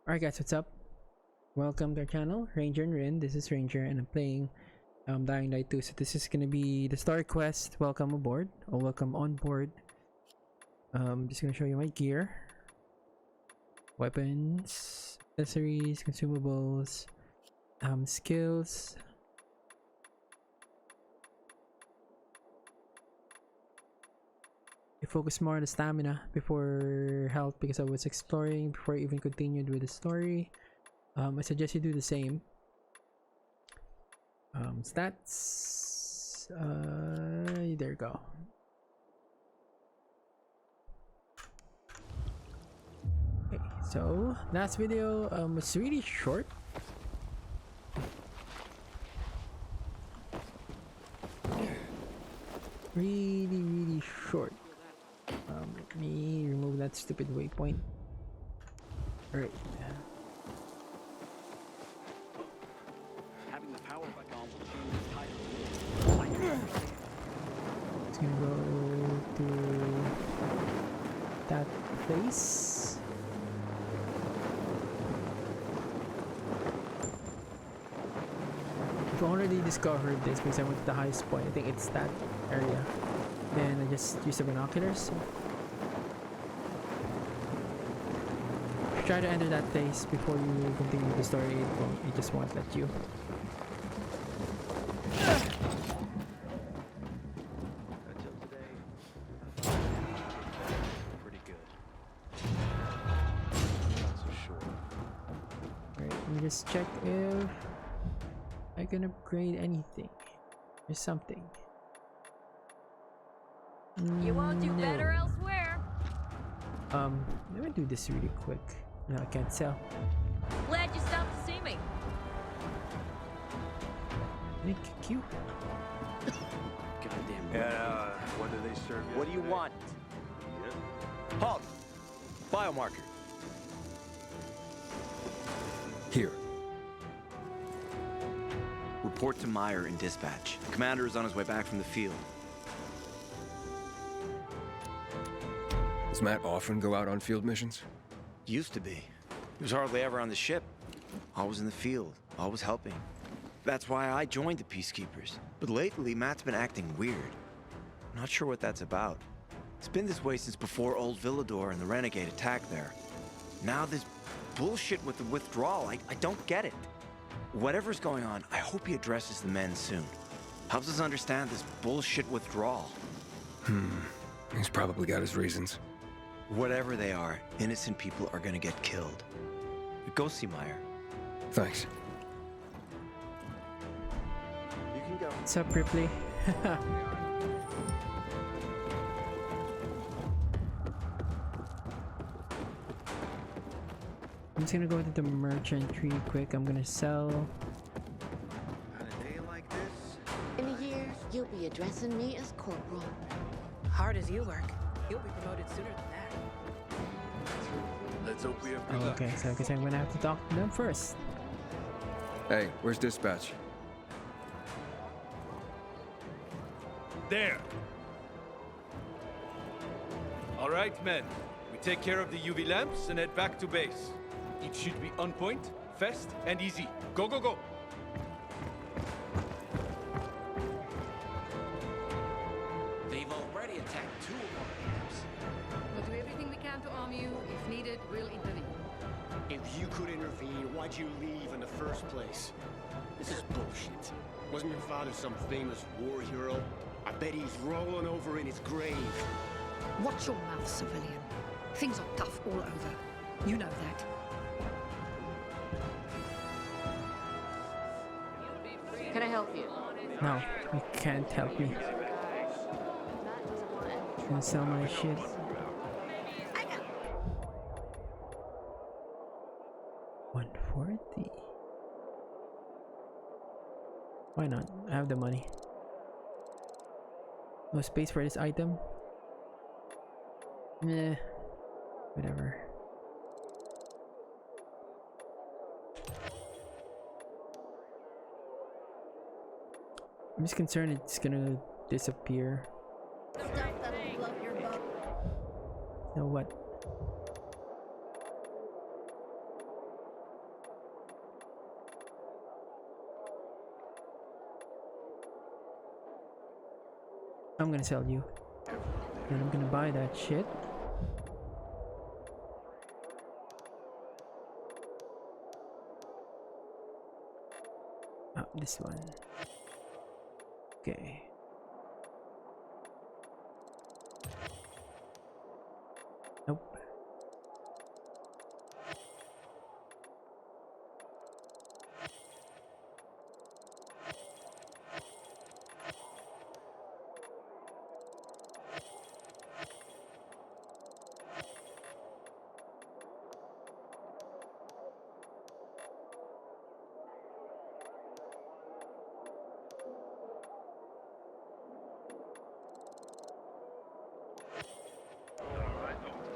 Alright guys, what's up? Welcome to our channel, Ranger and Rin. This is Ranger and I'm playing Dying Light 2. So this is gonna be the story quest. Welcome aboard, or welcome on board. I'm just gonna show you my gear. Weapons, accessories, consumables, skills. I focus more on the stamina before health because I was exploring before I even continued with the story. I suggest you do the same. Stats. There you go. Okay, so last video was really short. Really short. Let me remove that stupid waypoint. Alright. Having the power back on will change the title. It's gonna go to that place. I've already discovered this because I went to the highest point. I think it's that area. Then I just use the binoculars. Try to enter that place before you continue the story. It just won't let you. Until today, pretty good. Not so sure. Alright, let me just check if I can upgrade anything. There's something. You won't do better elsewhere. Let me do this really quick. No, I can't sell. Glad you stopped to see me. Thank you. Goddamn. Yeah, what do they serve you? What do you today? want? Yeah. Halt! Biomarker. Here. Report to Meyer in dispatch. Commander is on his way back from the field. Does Matt often go out on field missions? Used to be. He was hardly ever on the ship. Always in the field. Always helping. That's why I joined the Peacekeepers. But lately, Matt's been acting weird. Not sure what that's about. It's been this way since before old Villador and the Renegade attacked there. Now this bullshit with the withdrawal, I don't get it. Whatever's going on, I hope he addresses the men soon. Helps us understand this bullshit withdrawal. He's probably got his reasons. Whatever they are, innocent people are gonna get killed. Go see Meyer. Thanks. You can go. What's up, Ripley? I'm just gonna go to the merchant tree quick. I'm gonna sell. On a day like this, In a year, you'll be addressing me as corporal. Hard as you work, you'll be promoted sooner than that. Let's hope we have Oh, okay, so I guess I'm gonna have to talk to them first. Hey, where's dispatch? There! Alright, men. We take care of the UV lamps and head back to base. It should be on point, fast, and easy. Go, go, go! they've already attacked 2 of our camps. We'll do everything we can to arm you. If needed, we'll intervene. If you could intervene, why'd you leave in the first place? This is bullshit. Wasn't your father some famous war hero? I bet he's rolling over in his grave. Watch your mouth, civilian. Things are tough all over. You know that. Can I help you? No, you can't help me. I'm gonna sell my shit. 140. Why not? I have the money. No space for this item. Meh. Whatever. I'm just concerned it's gonna disappear. Stuff that'll float your boat. Now what? I'm gonna sell you. And I'm gonna buy that shit. This one. Okay. Nope.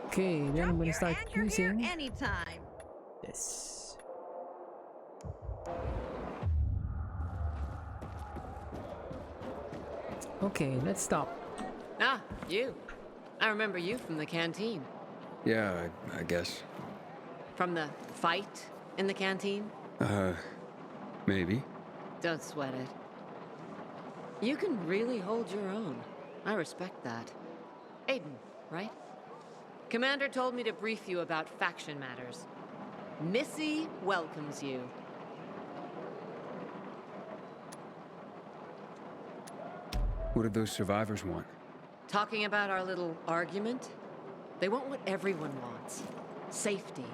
Okay, then I'm gonna start using anytime. this. Okay, let's stop. Ah, you. I remember you from the canteen. Yeah, I guess. From the fight in the canteen? Maybe. Don't sweat it. You can really hold your own. I respect that. Aiden, right? Commander told me to brief you about faction matters. Missy welcomes you. What did those survivors want? Talking about our little argument? They want what everyone wants. Safety.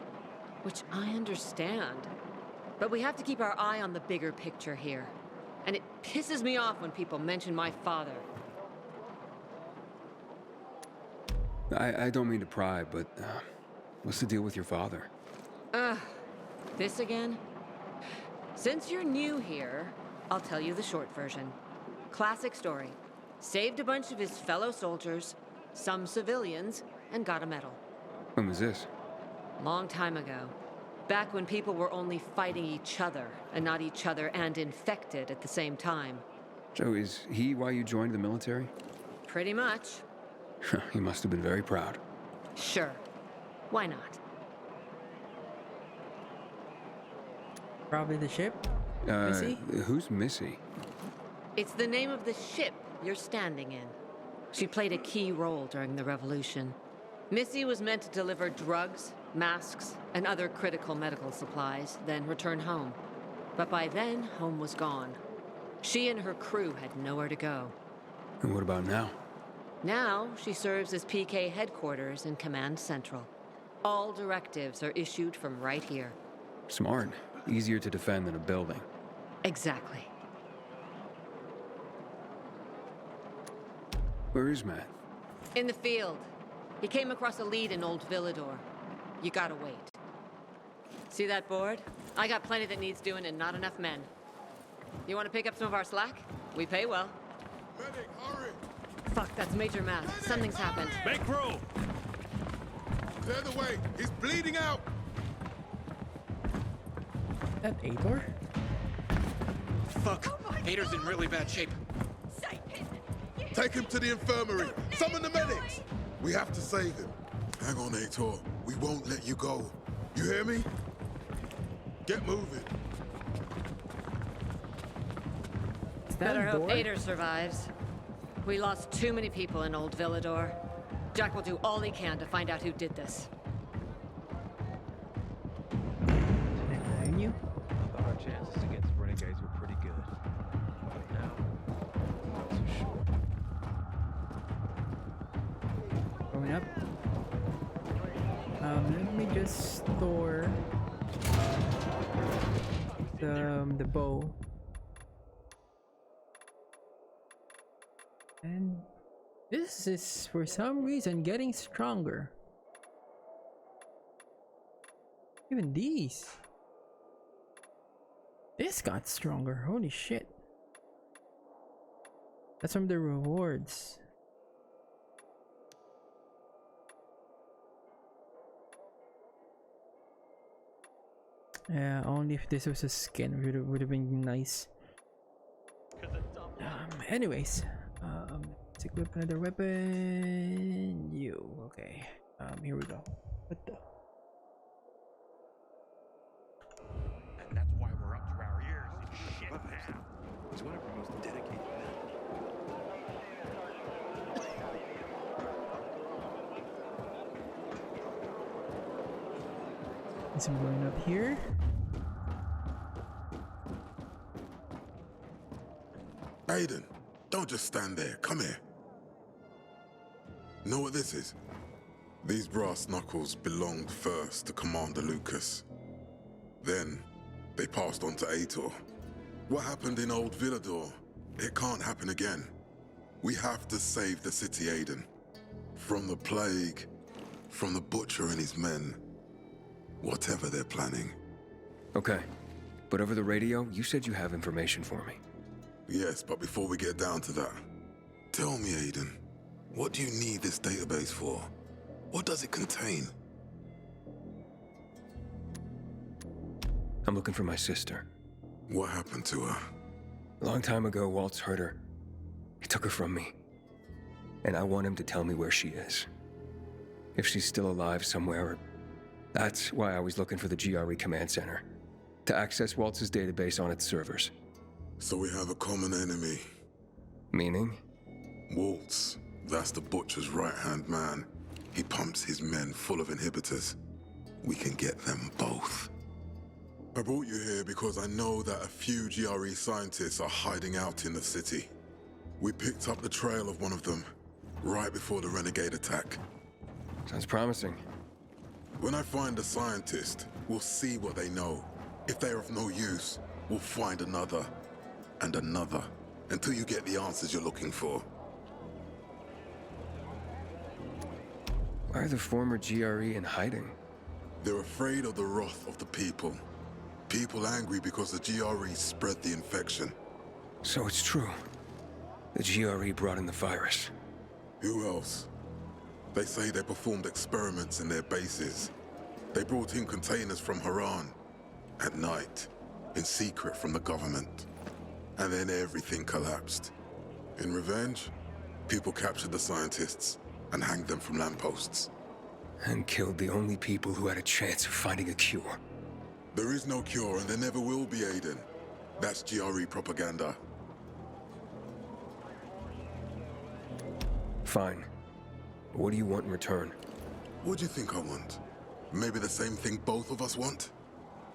Which I understand. But we have to keep our eye on the bigger picture here. And it pisses me off when people mention my father. I don't mean to pry, but what's the deal with your father? This again? Since you're new here, I'll tell you the short version. Classic story. Saved a bunch of his fellow soldiers, some civilians, and got a medal. When was this? Long time ago. Back when people were only fighting each other, and not each other and infected at the same time. So is he why you joined the military? Pretty much. He must have been very proud. Sure. Why not? Probably the ship. Missy? Who's Missy? It's the name of the ship you're standing in. She played a key role during the revolution. Missy was meant to deliver drugs, masks, and other critical medical supplies, then return home. But by then, home was gone. She and her crew had nowhere to go. And what about now? Now, she serves as PK headquarters in Command Central. All directives are issued from right here. Smart. Easier to defend than a building. Exactly. Where is Matt? In the field. He came across a lead in Old Villador. You gotta wait. See that board? I got plenty that needs doing and not enough men. You wanna pick up some of our slack? We pay well. Medic, hurry! Fuck, that's Major Matt. Something's happened. Make room! Clear the way! He's bleeding out! That Ador? Fuck! Hater's in really bad shape. Take him to the infirmary! Summon the medics! We have to save him. Hang on, Ator. We won't let you go. You hear me? Get moving. Is that Better hope Dor? Ader survives. We lost too many people in Old Villador. Jack will do all he can to find out who did this. And you? Our chances against renegades were pretty good. But now, not so sure. Going up. Let me just store the bow. And this is for some reason getting stronger. Even these. This got stronger. Holy shit. That's from the rewards. Yeah, only if this was a skin would have been nice. Anyways, let's equip another weapon. You okay? Here we go. What the? And that's why we're up to our ears in shit now. He's one of our most dedicated men. Guess I'm going up here. Aiden, don't just stand there. Come here. Know what this is? These brass knuckles belonged first to Commander Lucas. Then, they passed on to Aitor. What happened in Old Villador, it can't happen again. We have to save the city, Aiden. From the plague, from the Butcher and his men. Whatever they're planning. Okay. But over the radio, you said you have information for me. Yes, but before we get down to that, tell me, Aiden, what do you need this database for? What does it contain? I'm looking for my sister. What happened to her? A long time ago, Waltz hurt her. He took her from me. And I want him to tell me where she is. If she's still alive somewhere. That's why I was looking for the GRE command center. To access Waltz's database on its servers. So we have a common enemy. Meaning? Waltz. That's the Butcher's right-hand man. He pumps his men full of inhibitors. We can get them both. I brought you here because I know that a few GRE scientists are hiding out in the city. We picked up the trail of one of them, right before the Renegade attack. Sounds promising. When I find a scientist, we'll see what they know. If they're of no use, we'll find another, and another, until you get the answers you're looking for. Why are the former GRE in hiding? They're afraid of the wrath of the people. People angry because the GRE spread the infection. So it's true. The GRE brought in the virus. Who else? They say they performed experiments in their bases. They brought in containers from Haran. At night. In secret from the government. And then everything collapsed. In revenge, people captured the scientists and hanged them from lampposts. And killed the only people who had a chance of finding a cure. There is no cure, and there never will be, Aiden. That's GRE propaganda. Fine. What do you want in return? What do you think I want? Maybe the same thing both of us want?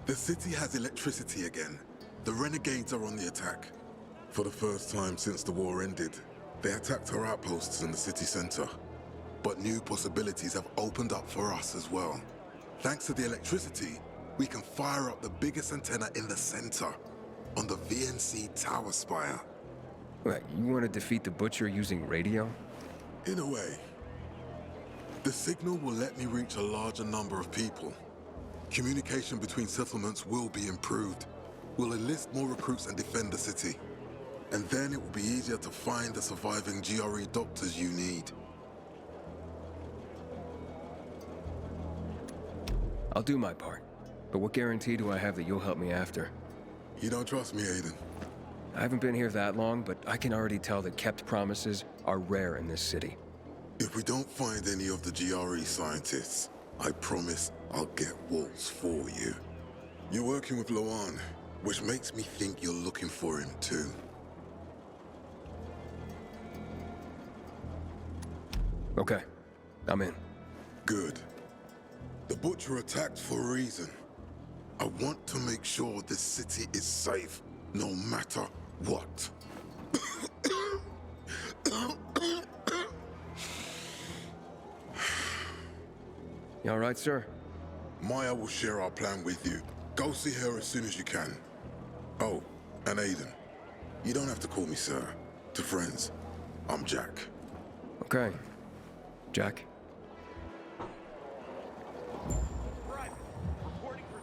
The city has electricity again. The renegades are on the attack. For the first time since the war ended, they attacked our outposts in the city center. But new possibilities have opened up for us as well. Thanks to the electricity, we can fire up the biggest antenna in the center, on the VNC tower spire. What, you want to defeat the Butcher using radio? In a way. The signal will let me reach a larger number of people. Communication between settlements will be improved. We'll enlist more recruits and defend the city. And then it will be easier to find the surviving GRE doctors you need. I'll do my part. But what guarantee do I have that you'll help me after? You don't trust me, Aiden? I haven't been here that long, but I can already tell that kept promises are rare in this city. If we don't find any of the GRE scientists, I promise I'll get Waltz for you. You're working with Loan, which makes me think you're looking for him too. Okay, I'm in. Good. The Butcher attacked for a reason. I want to make sure this city is safe, no matter what. You all right, sir? Maya will share our plan with you. Go see her as soon as you can. Oh, and Aiden, you don't have to call me sir. To friends, I'm Jack. Okay. Jack? Private, reporting for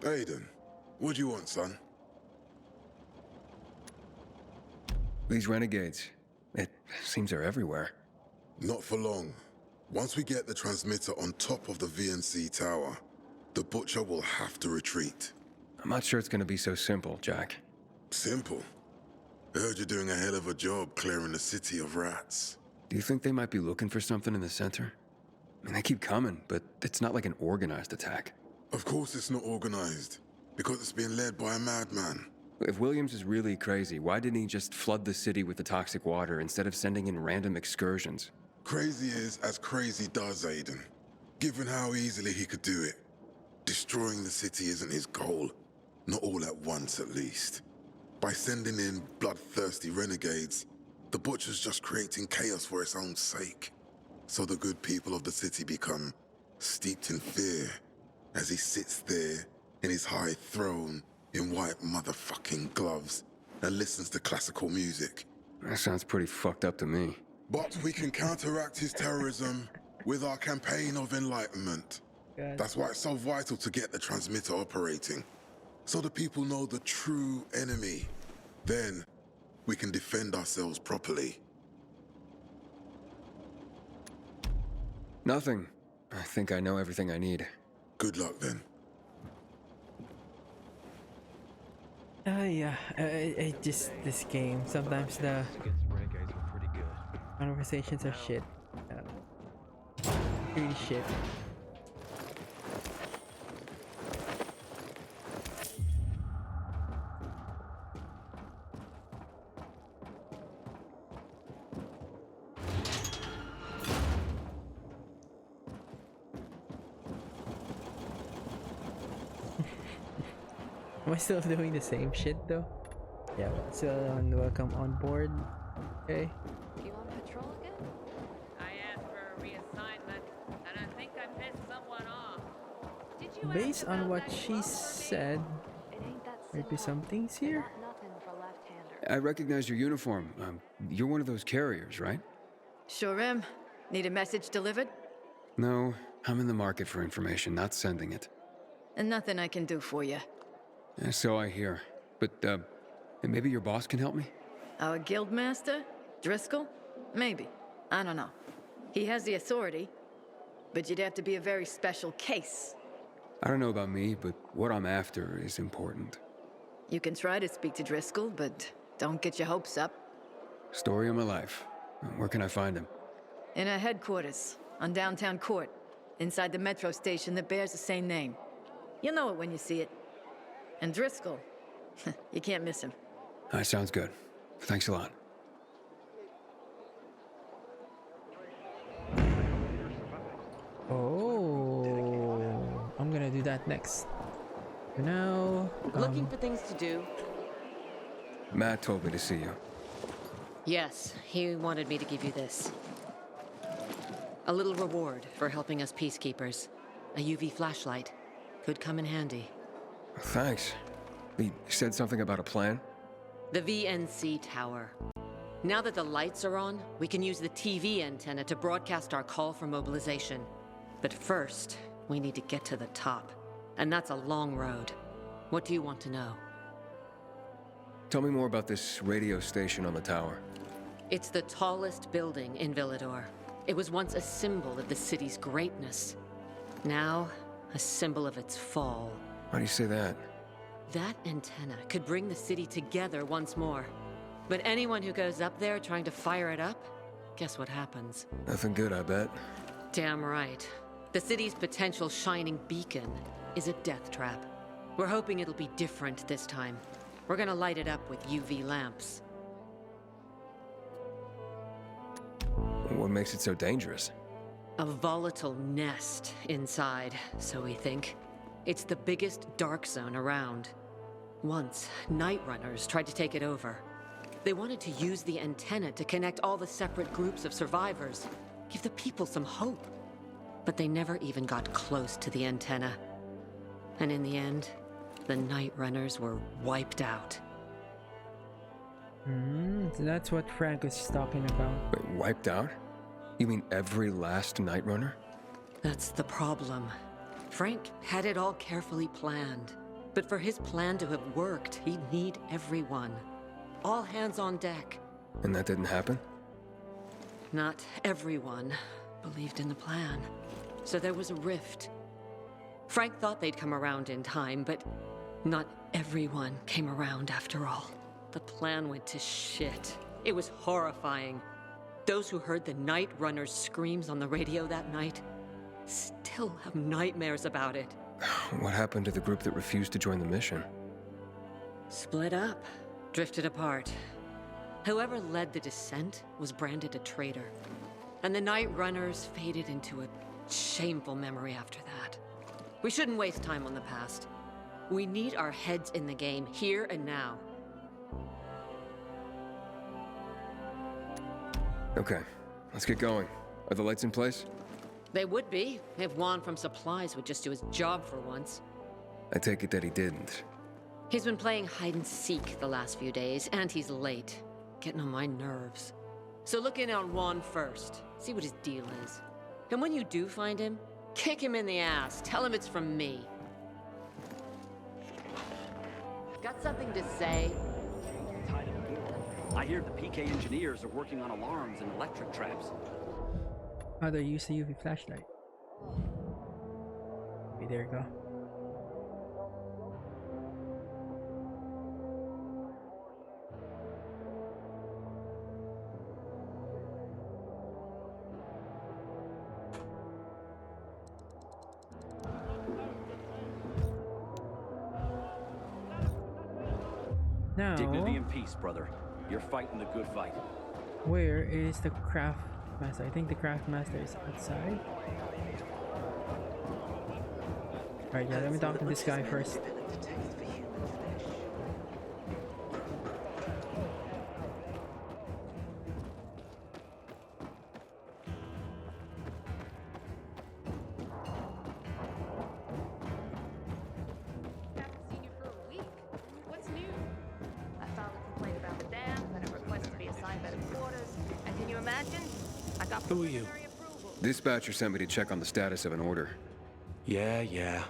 duty. Aiden, what do you want, son? These renegades. It seems they're everywhere. Not for long. Once we get the transmitter on top of the VNC tower, the Butcher will have to retreat. I'm not sure it's gonna be so simple, Jack. Simple? I heard you're doing a hell of a job clearing the city of rats. Do you think they might be looking for something in the center? I mean, they keep coming, but it's not like an organized attack. Of course it's not organized, because it's being led by a madman. If Williams is really crazy, why didn't he just flood the city with the toxic water instead of sending in random excursions? Crazy is as crazy does, Aiden. Given how easily he could do it. Destroying the city isn't his goal. Not all at once, at least. By sending in bloodthirsty renegades, the Butcher's just creating chaos for its own sake. So the good people of the city become steeped in fear as he sits there in his high throne in white motherfucking gloves and listens to classical music. That sounds pretty fucked up to me. But we can counteract his terrorism with our campaign of enlightenment. God. That's why it's so vital to get the transmitter operating, so the people know the true enemy. Then, we can defend ourselves properly. Nothing. I think I know everything I need. Good luck, then. Yeah, this game, sometimes the Against renegades were pretty good. conversations are shit. Really shit. Am I still doing the same shit though? Yeah, still on welcome on board. Okay. You on patrol again? I asked for a reassignment, and I think I pissed someone off. Did you Based ask on about what that she glove said, It ain't that might be simple. some things here. Not nothing for left-hander. I recognize your uniform. You're one of those carriers, right? Sure am. Need a message delivered? No, I'm in the market for information, not sending it. And nothing I can do for you. So I hear. But, maybe your boss can help me? Our guildmaster? Driscoll? Maybe. I don't know. He has the authority, but you'd have to be a very special case. I don't know about me, but what I'm after is important. You can try to speak to Driscoll, but don't get your hopes up. Story of my life. Where can I find him? In our headquarters, on downtown Court, inside the metro station that bears the same name. You'll know it when you see it. And Driscoll, you can't miss him. That sounds good. Thanks a lot. Oh, I'm gonna do that next. For now, Looking for things to do? Matt told me to see you. Yes, he wanted me to give you this. A little reward for helping us peacekeepers. A UV flashlight. Could come in handy. Thanks. He said something about a plan? The VNC tower. Now that the lights are on, we can use the TV antenna to broadcast our call for mobilization. But first, we need to get to the top. And that's a long road. What do you want to know? Tell me more about this radio station on the tower. It's the tallest building in Villador. It was once a symbol of the city's greatness. Now, a symbol of its fall. Why do you say that? That antenna could bring the city together once more. But anyone who goes up there trying to fire it up, guess what happens? Nothing good, I bet. Damn right. The city's potential shining beacon is a death trap. We're hoping it'll be different this time. We're gonna light it up with UV lamps. What makes it so dangerous? A volatile nest inside, so we think. It's the biggest dark zone around. Once, night runners tried to take it over. They wanted to use the antenna to connect all the separate groups of survivors, give the people some hope. But they never even got close to the antenna. And in the end, the night runners were wiped out. so that's what Frank was talking about. Wait, wiped out? You mean every last Night Runner? That's the problem. Frank had it all carefully planned. But for his plan to have worked, he'd need everyone. All hands on deck. And that didn't happen? Not everyone believed in the plan. So there was a rift. Frank thought they'd come around in time, but not everyone came around after all. The plan went to shit. It was horrifying. Those who heard the Night Runner's screams on the radio that night still have nightmares about it. What happened to the group that refused to join the mission? Split up, drifted apart. Whoever led the descent was branded a traitor. And the Night Runners faded into a shameful memory after that. We shouldn't waste time on the past. We need our heads in the game, here and now. Okay, let's get going. Are the lights in place? They would be, if Juan from Supplies would just do his job for once. I take it that he didn't. He's been playing hide and seek the last few days, and he's late. Getting on my nerves. So look in on Juan first. See what his deal is. And when you do find him, kick him in the ass. Tell him it's from me. Got something to say? I hear the PK engineers are working on alarms and electric traps. Oh, they use the UV flashlight. Okay, there you go. Now, Dignity and peace, brother. You're fighting the good fight. where is the craft master? I think the craft master is outside. Alright, yeah, let me talk to this guy first. Who are you? Dispatcher sent me to check on the status of an order. Yeah.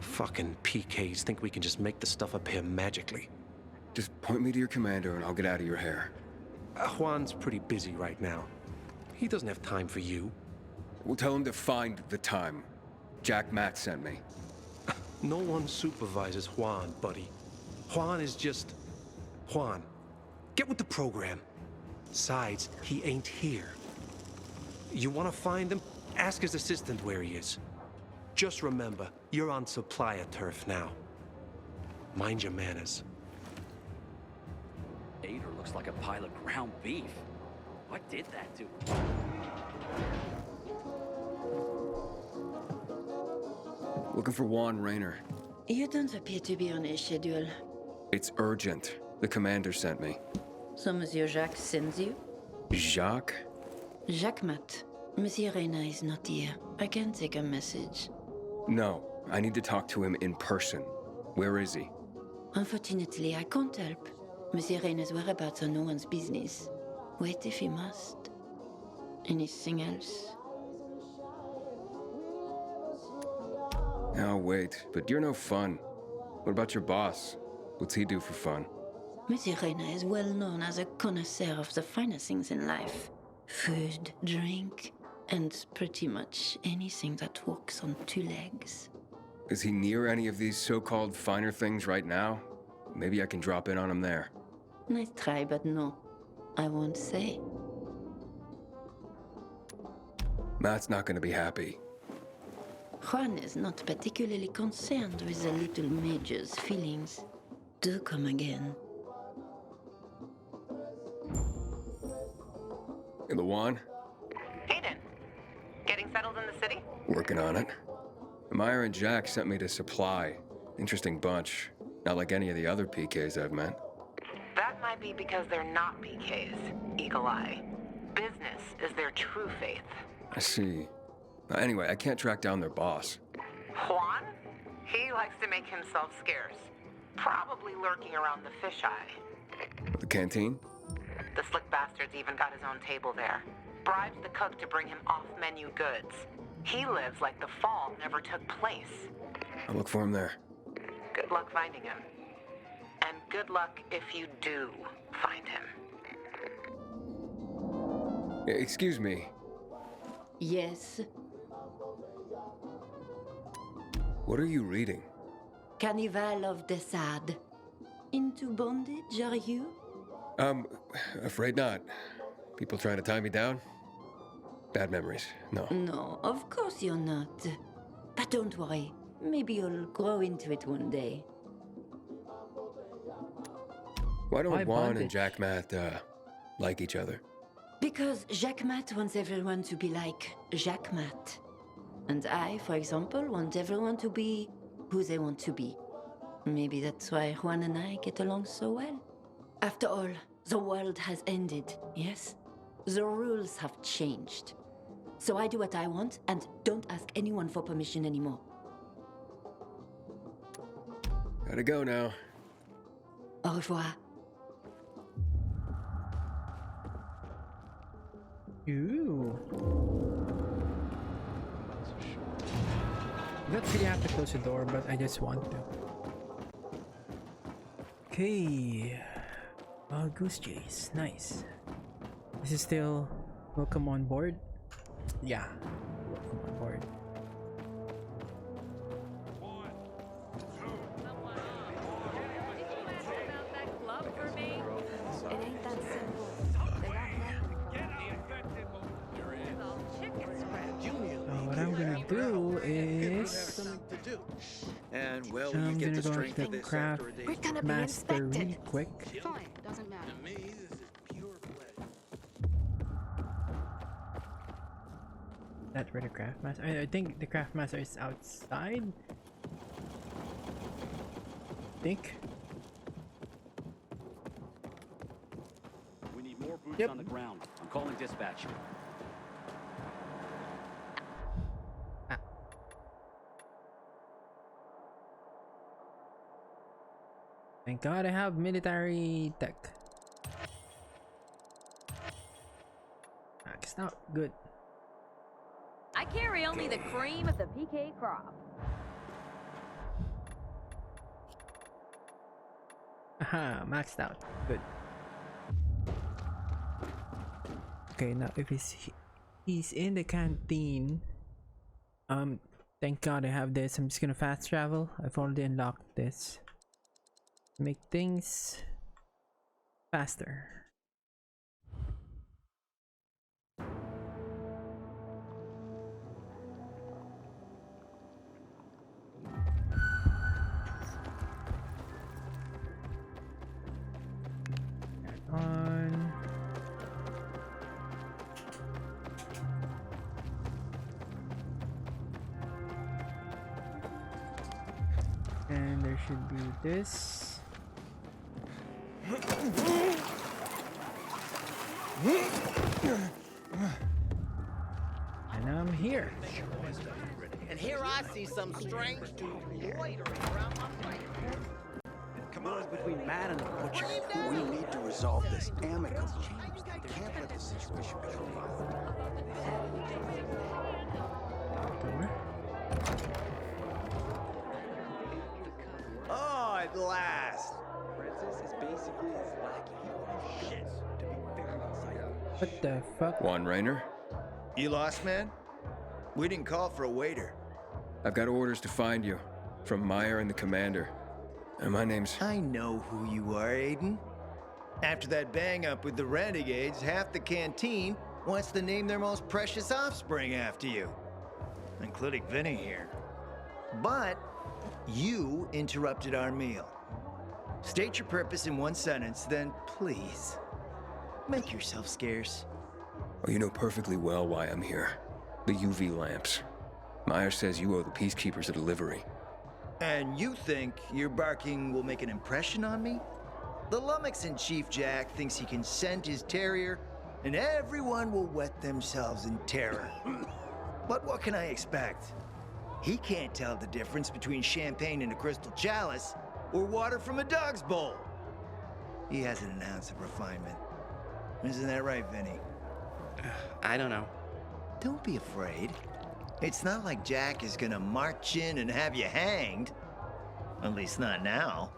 Fucking PKs think we can just make the stuff up here magically. Just point me to your commander and I'll get out of your hair. Juan's pretty busy right now. He doesn't have time for you. We'll tell him to find the time. Jack Matt sent me. No one supervises Juan, buddy. Juan is just... Juan. Get with the program. Besides, he ain't here. You want to find him? Ask his assistant where he is. Just remember, you're on supplier turf now. Mind your manners. Ader looks like a pile of ground beef. What did that to? Looking for Juan Rayner. You don't appear to be on a schedule. It's urgent. The commander sent me. So Monsieur Jacques sends you? Jacques? Jacques Mat. Monsieur Reyna is not here. I can take a message. No, I need to talk to him in person. Where is he? Unfortunately, I can't help. Monsieur Reyna's whereabouts are no one's business. Wait if he must. Anything else? I'll wait, but you're no fun. What about your boss? What's he do for fun? Monsieur Reyna is well known as a connoisseur of the finer things in life. Food, drink, and pretty much anything that walks on two legs. Is he near any of these so-called finer things right now? Maybe I can drop in on him there. Nice try, but no. I won't say. Matt's not gonna be happy. Juan is not particularly concerned with the little major's feelings. Do come again. In the Juan? Hayden, getting settled in the city? Working on it. Meyer and Jack sent me to Supply. Interesting bunch. Not like any of the other PKs I've met. That might be because they're not PKs, Eagle Eye. Business is their true faith. I see. Anyway, I can't track down their boss. Juan? He likes to make himself scarce. Probably lurking around the fisheye. The canteen? The slick bastard's even got his own table there. Bribes the cook to bring him off-menu goods. He lives like the fall never took place. I'll look for him there. Good luck finding him. And good luck if you do find him. Excuse me. Yes? What are you reading? Carnival of the Sad. Into bondage, are you? Afraid not. People trying to tie me down? Bad memories, no. No, of course you're not. But don't worry. Maybe you'll grow into it one day. Why don't Juan and Jack Matt, like each other? Because Jacques Mat wants everyone to be like Jacques Mat. And I, for example, want everyone to be who they want to be. Maybe that's why Juan and I get along so well. After all, the world has ended, yes? The rules have changed. So I do what I want and don't ask anyone for permission anymore. Gotta go now. Au revoir. Ooh. I don't really have to close the door, but I just want to. Okay. Goose chase. Nice. This is still welcome on board. Yeah. Welcome on board. What I'm gonna do is And well, I'm you get gonna the go strength to of the this craft after a day. We're gonna be master really inspected. quick. Fine, doesn't matter. To me, this is pure pleasure. That's where the craft master. I think the craft master is outside. I think. We need more boots Yep. on the ground. I'm calling dispatch. Thank God I have military tech. Maxed out. Good. I carry only the cream of the PK crop. Aha, maxed out. Good. Okay, now if he's in the canteen. Thank God I have this. I'm just gonna fast travel. I've already unlocked this. Make things faster. On. And there should be this. And I'm here. And here I see some strange dude loitering around my place. Come on, between Matt and the butcher. We need to resolve this amicably. Can't let the situation become violent. Oh, at last. Francis is basically as lackey shit to be very insightful. What the fuck? Juan Raynor? You lost, man? We didn't call for a waiter. I've got orders to find you. From Meyer and the commander. And my name's... I know who you are, Aiden. After that bang-up with the Renegades, half the canteen wants to name their most precious offspring after you. Including Vinny here. But you interrupted our meal. State your purpose in one sentence, then please, make yourself scarce. Oh, you know perfectly well why I'm here. The UV lamps. Meyer says you owe the Peacekeepers a delivery. And you think your barking will make an impression on me? The lummox-in-chief Jack thinks he can scent his terrier, and everyone will wet themselves in terror. But what can I expect? He can't tell the difference between champagne in a crystal chalice or water from a dog's bowl. He hasn't an ounce of refinement. Isn't that right, Vinny? I don't know. Don't be afraid. It's not like Jack is gonna march in and have you hanged. At least not now.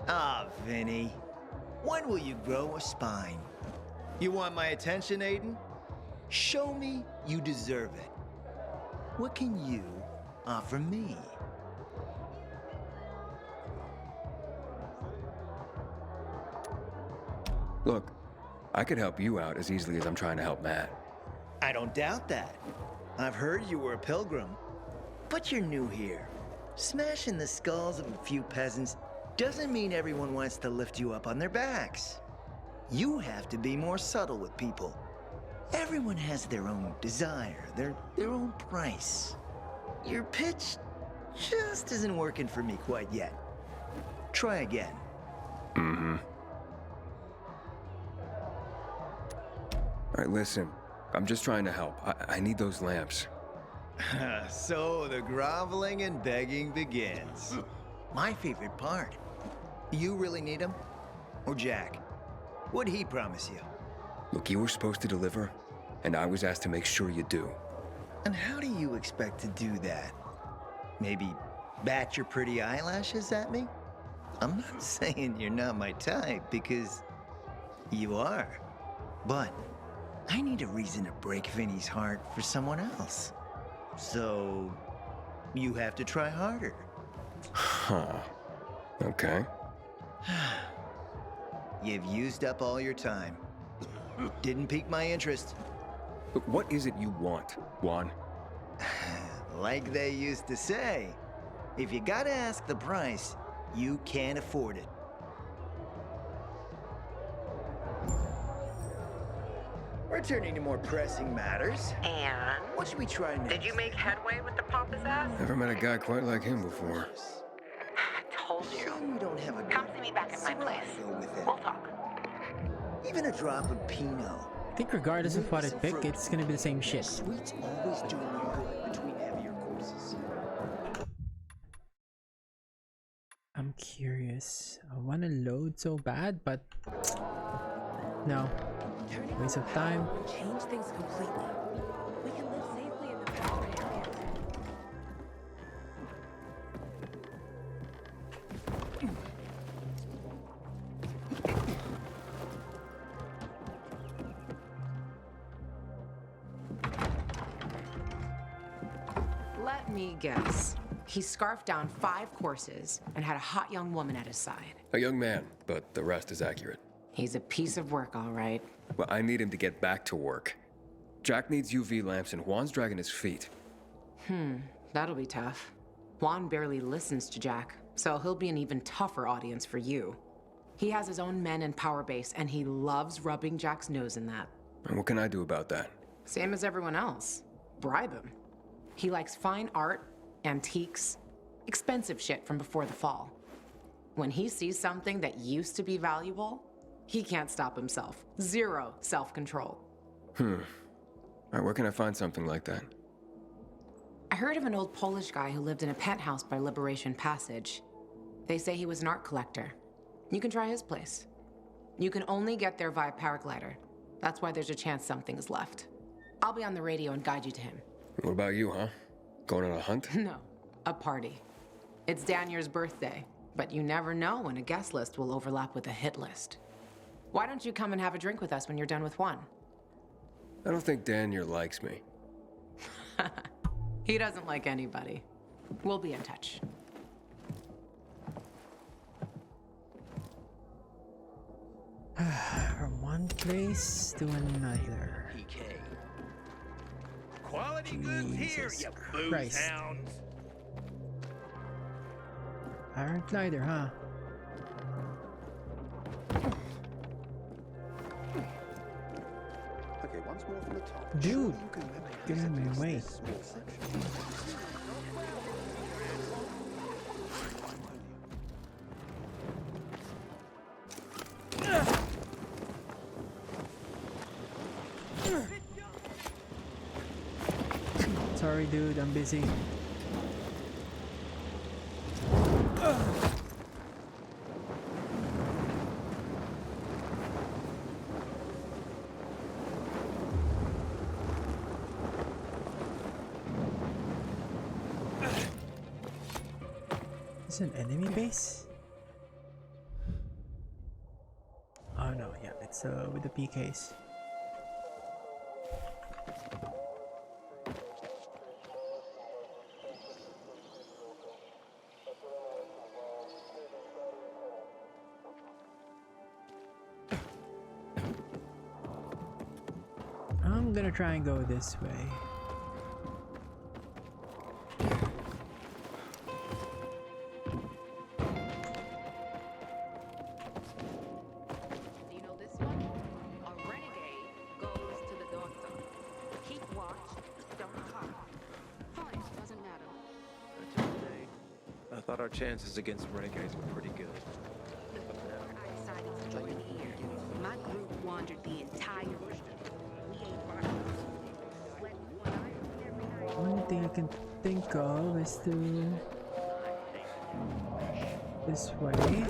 Ah, Vinny. When will you grow a spine? You want my attention, Aiden? Show me you deserve it. What can you offer me? Look, I could help you out as easily as I'm trying to help Matt. I don't doubt that. I've heard you were a pilgrim. But you're new here. Smashing the skulls of a few peasants doesn't mean everyone wants to lift you up on their backs. You have to be more subtle with people. Everyone has their own desire, their own price. Your pitch just isn't working for me quite yet. Try again. Mm-hmm. All right, listen. I'm just trying to help. I need those lamps. So the groveling and begging begins. My favorite part. You really need him? Or Jack? What'd he promise you? Look, you were supposed to deliver, and I was asked to make sure you do. And how do you expect to do that? Maybe bat your pretty eyelashes at me? I'm not saying you're not my type, because you are. But I need a reason to break Vinny's heart for someone else. So you have to try harder. Huh. Okay. You've used up all your time. Didn't pique my interest. But what is it you want, Juan? Like they used to say, if you gotta ask the price, you can't afford it. Returning to more pressing matters. And? What should we try next? Did you make headway with the pompous ass? Never met a guy quite like him before. I told you. We don't have a Come see me back at my place. We'll talk. Even a drop of Pinot. I think regardless of what I pick, it's gonna be the same shit. Sweet's always doing you good between heavier courses. I'm curious. I want to load so bad, but no. Waste of time. Change things completely. We can live safely in the power areas. Let me guess. He scarfed down 5 courses and had a hot young woman at his side. A young man, but the rest is accurate. He's a piece of work, all right. Well, I need him to get back to work. Jack needs UV lamps and Juan's dragging his feet. That'll be tough. Juan barely listens to Jack, so he'll be an even tougher audience for you. He has his own men and power base, and he loves rubbing Jack's nose in that. And what can I do about that? Same as everyone else. Bribe him. He likes fine art, antiques, expensive shit from before the fall. When he sees something that used to be valuable, he can't stop himself. 0 self-control. All right, where can I find something like that? I heard of an old Polish guy who lived in a penthouse by Liberation Passage. They say he was an art collector. You can try his place. You can only get there via paraglider. That's why there's a chance something is left. I'll be on the radio and guide you to him. What about you, huh? Going on a hunt? No, a party. It's Danier's birthday, but you never know when a guest list will overlap with a hit list. Why don't you come and have a drink with us when you're done with one? I don't think Danier likes me. He doesn't like anybody. We'll be in touch. From one place to another. PK. Quality goods here, Jesus you booze Christ. hounds. Iron glider, huh? Okay, once more from the top. Dude, get in my way. Sorry, dude, I'm busy. Is an enemy base? Oh no, yeah, it's with the PKs. I'm gonna try and go this way. Do you know this one? our chances against renegades were pretty good. I decided to join here. My group wandered the entire bush. We ain't Only thing I can think of is to this way.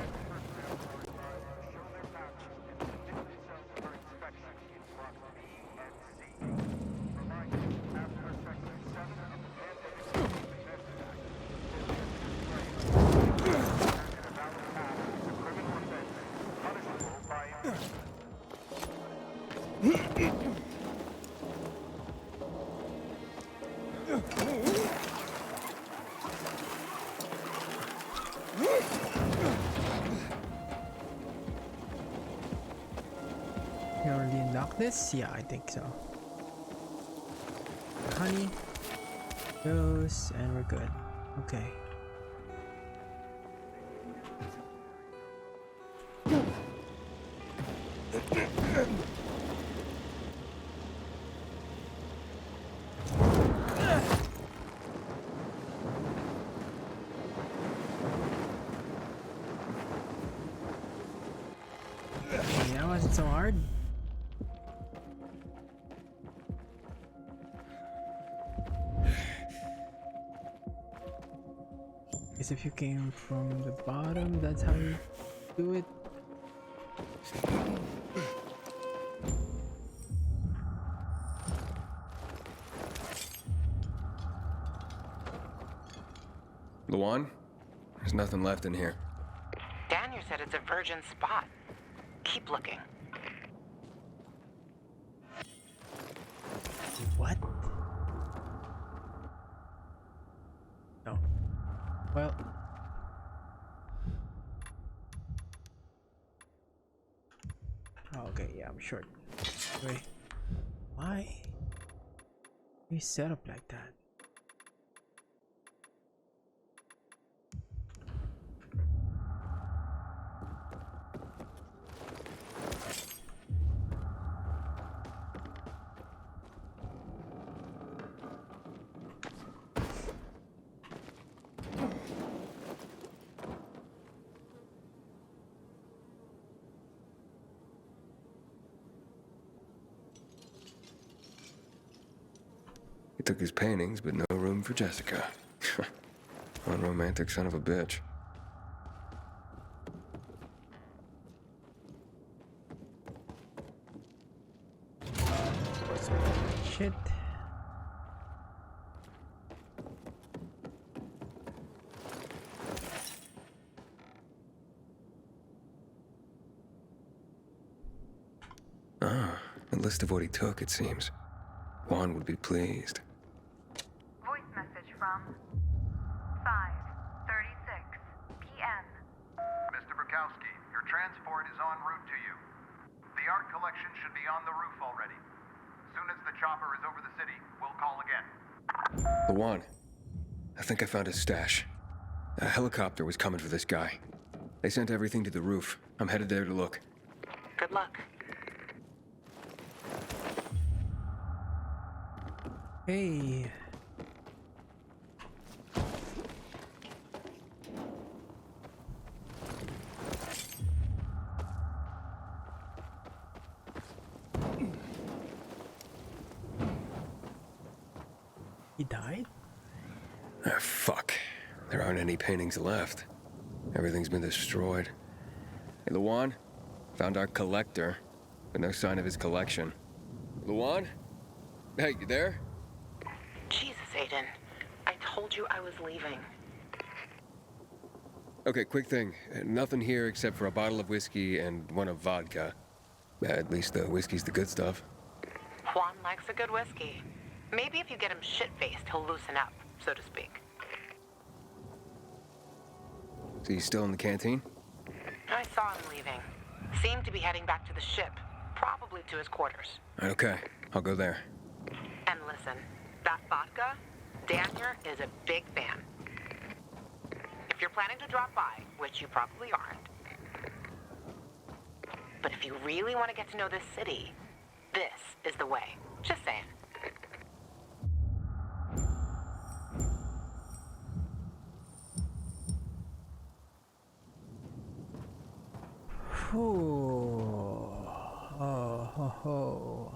You already unlocked this? Yeah, I think so. Honey goes and we're good. Okay. That wasn't so hard. Guess if you came from the bottom, that's how you do it. Luan? There's nothing left in here. Daniel said it's a virgin spot. Keep looking. What? No. Well. Oh, okay, yeah, I'm short. Wait. Why? You set up like that? He took his paintings, but no room for Jessica. Unromantic son of a bitch. Shit. Ah, a list of what he took, it seems. Juan would be pleased. Voice message from 5:36 p.m. Mr. Bukowski, your transport is en route to you. The art collection should be on the roof already. As soon as the chopper is over the city, we'll call again. Luan, I think I found his stash. A helicopter was coming for this guy. They sent everything to the roof. I'm headed there to look. Good luck. Hey. He died? Ah, fuck. There aren't any paintings left. Everything's been destroyed. Hey, Luan? Found our collector, but no sign of his collection. Luan? Hey, you there? Jesus, Aiden. I told you I was leaving. Okay, quick thing. Nothing here except for a bottle of whiskey and one of vodka. At least the whiskey's the good stuff. Juan likes a good whiskey. Maybe if you get him shit-faced, he'll loosen up, so to speak. So he's still in the canteen? I saw him leaving. Seemed to be heading back to the ship, probably to his quarters. Okay, I'll go there. And listen, that vodka, Daniel is a big fan. If you're planning to drop by, which you probably aren't, but if you really want to get to know this city, this is the way. Just saying. ho.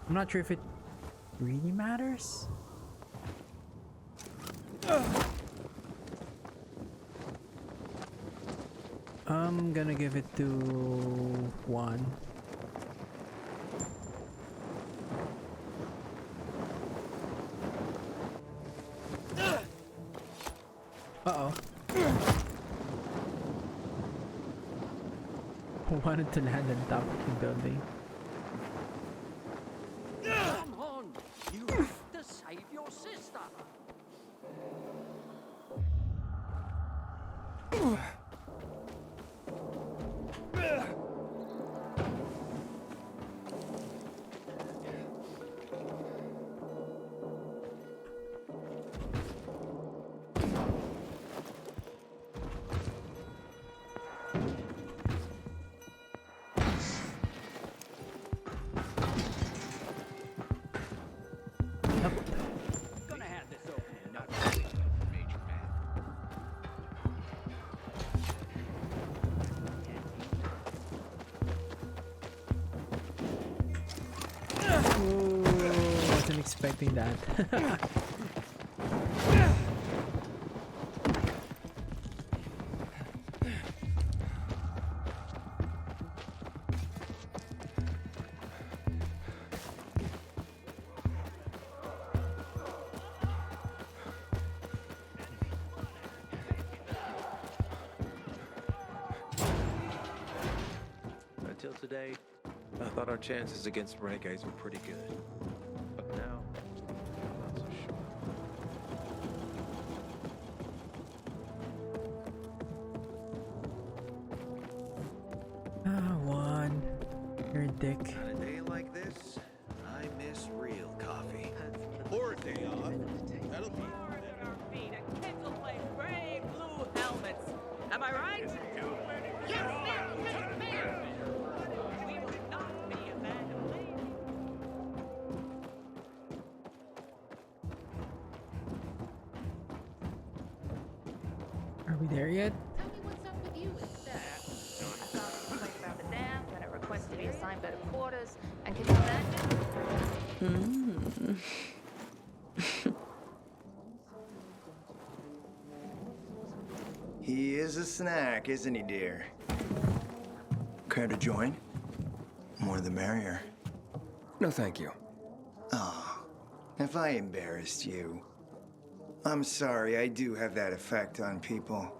I'm not sure if it really matters. I'm gonna give it to 1. Uh-oh. Wanted to land on top of the building. Come on! You have to save your sister! Gonna have this open in no time. Major man. Ooh, wasn't expecting that. Until today, I thought our chances against renegades were pretty good. But now, I'm not so sure. Juan, you're a dick. On a day like this, I miss real coffee. Or a day off. That'll be. At our feet, a Kindle plate, brave blue helmets. Am I right? Yes, ma'am. We would not be abandoned. Are we there yet? Tell me what's up with you instead. I found a complaint about the dam, then a request to be assigned better quarters, and can you imagine? He is a snack, isn't he, dear? Care to join? More the merrier. No, thank you. Oh, if I embarrassed you. I'm sorry, I do have that effect on people.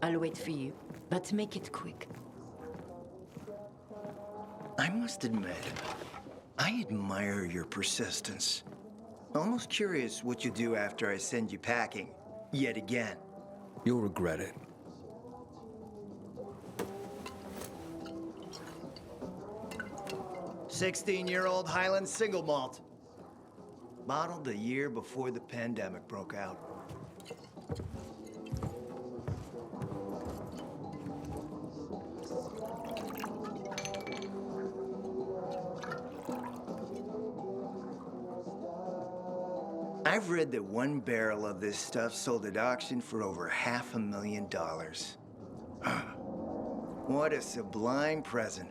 I'll wait for you, but make it quick. I must admit, I admire your persistence. Almost curious what you do after I send you packing, yet again. You'll regret it. "16-year-old Highland single malt. Bottled a year before the pandemic broke out. I've read that one barrel of this stuff sold at auction for over $500,000. What a sublime present.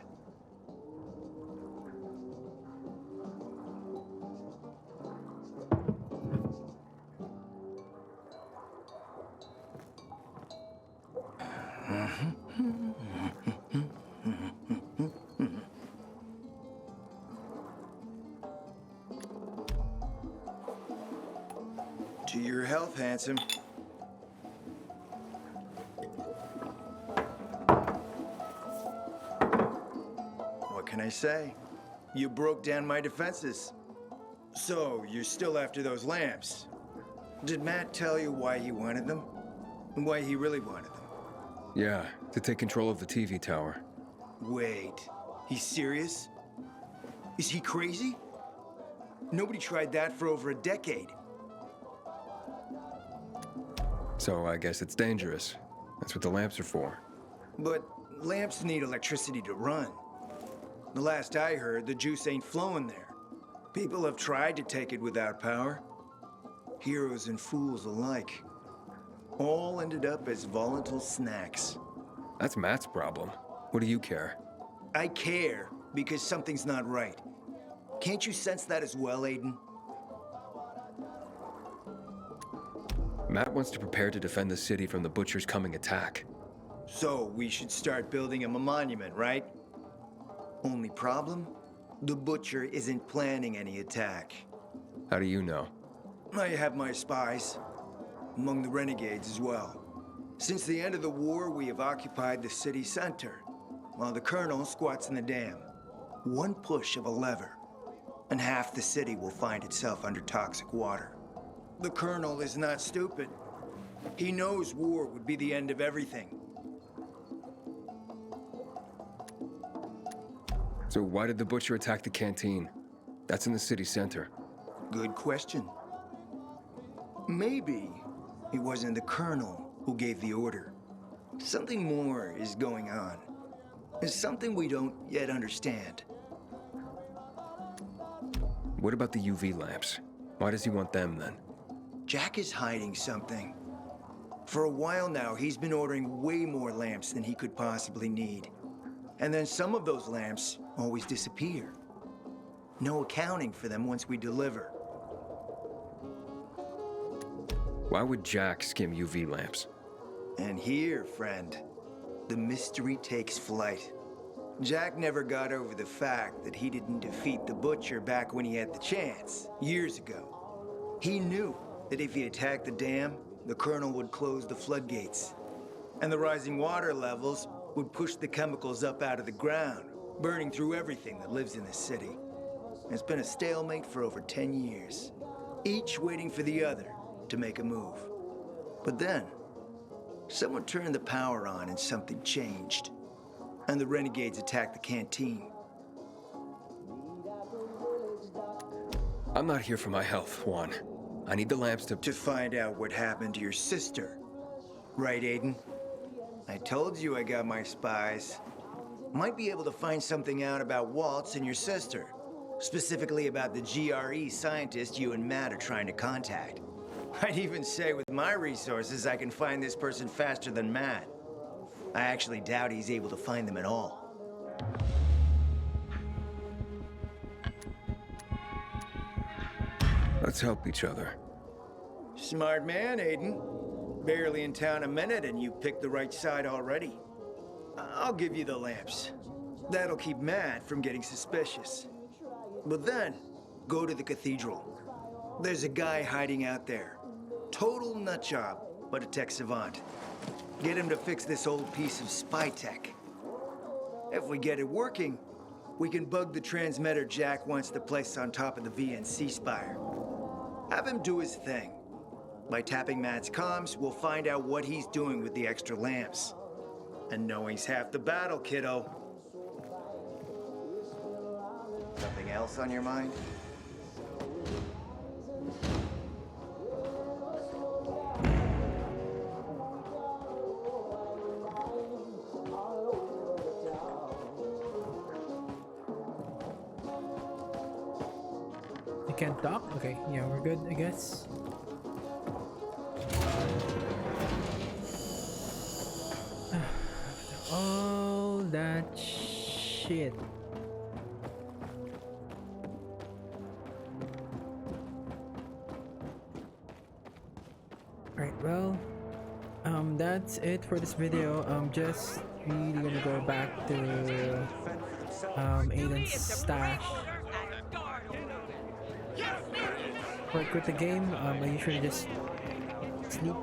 To your health, handsome. What can I say? You broke down my defenses. So, you're still after those lamps. Did Matt tell you why he wanted them? And why he really wanted them? Yeah, to take control of the TV tower. Wait, he's serious? Is he crazy? Nobody tried that for over a decade. So I guess it's dangerous. That's what the lamps are for. But lamps need electricity to run. The last I heard, the juice ain't flowing there. People have tried to take it without power. Heroes and fools alike. All ended up as volatile snacks. That's Matt's problem. What do you care? I care because something's not right. Can't you sense that as well, Aiden? Matt wants to prepare to defend the city from the Butcher's coming attack. So we should start building him a monument, right? Only problem? The Butcher isn't planning any attack. How do you know? I have my spies. Among the renegades as well. Since the end of the war, we have occupied the city center, while the Colonel squats in the dam. One push of a lever, and half the city will find itself under toxic water. The Colonel is not stupid. He knows war would be the end of everything. So why did the Butcher attack the canteen? That's in the city center. Good question. Maybe it wasn't the Colonel who gave the order. Something more is going on. It's something we don't yet understand. What about the UV lamps? Why does he want them then? Jack is hiding something. For a while now, he's been ordering way more lamps than he could possibly need. And then some of those lamps always disappear. No accounting for them once we deliver. Why would Jack skim UV lamps? And here, friend, the mystery takes flight. Jack never got over the fact that he didn't defeat the Butcher back when he had the chance, years ago. He knew that if he attacked the dam, the Colonel would close the floodgates. And the rising water levels would push the chemicals up out of the ground, burning through everything that lives in the city. It's been a stalemate for over 10 years, each waiting for the other to make a move. But then, someone turned the power on and something changed. And the renegades attacked the canteen. I'm not here for my health, Juan. I need the lamps to find out what happened to your sister. Right, Aiden? I told you I got my spies. Might be able to find something out about Waltz and your sister. Specifically about the GRE scientist you and Matt are trying to contact. I'd even say with my resources, I can find this person faster than Matt. I actually doubt he's able to find them at all. Let's help each other. Smart man, Aiden. Barely in town a minute and you picked the right side already. I'll give you the lamps. That'll keep Matt from getting suspicious. But then, go to the cathedral. There's a guy hiding out there. Total nutjob, but a tech savant. Get him to fix this old piece of spy tech. If we get it working, we can bug the transmitter Jack wants to place on top of the VNC spire. Have him do his thing. By tapping Matt's comms, we'll find out what he's doing with the extra lamps. And knowing's half the battle, kiddo. Something else on your mind? I can't talk? Okay, yeah, we're good, I guess. All that shit. Alright, well, that's it for this video. Just really gonna go back to Aiden's stash. Before I quit the game, I usually just sleep.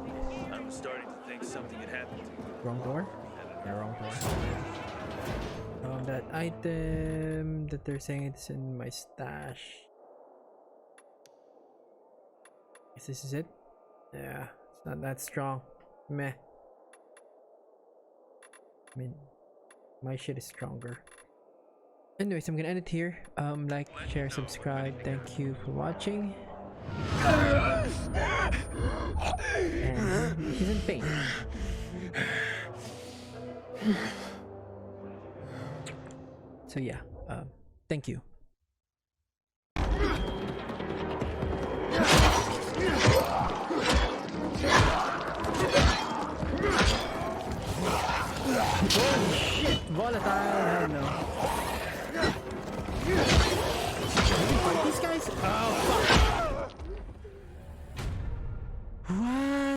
I was starting to think something had happened. Wrong door? Yeah, wrong door. That item that they're saying it's in my stash. Guess this is it? Yeah, it's not that strong. Meh. I mean, my shit is stronger. Anyways, I'm gonna end it here. Like, share, subscribe. Thank you for watching. And he's in pain. So yeah, thank you. Holy shit! Volatile, hell no. Can we fight these guys? Oh fuck! What?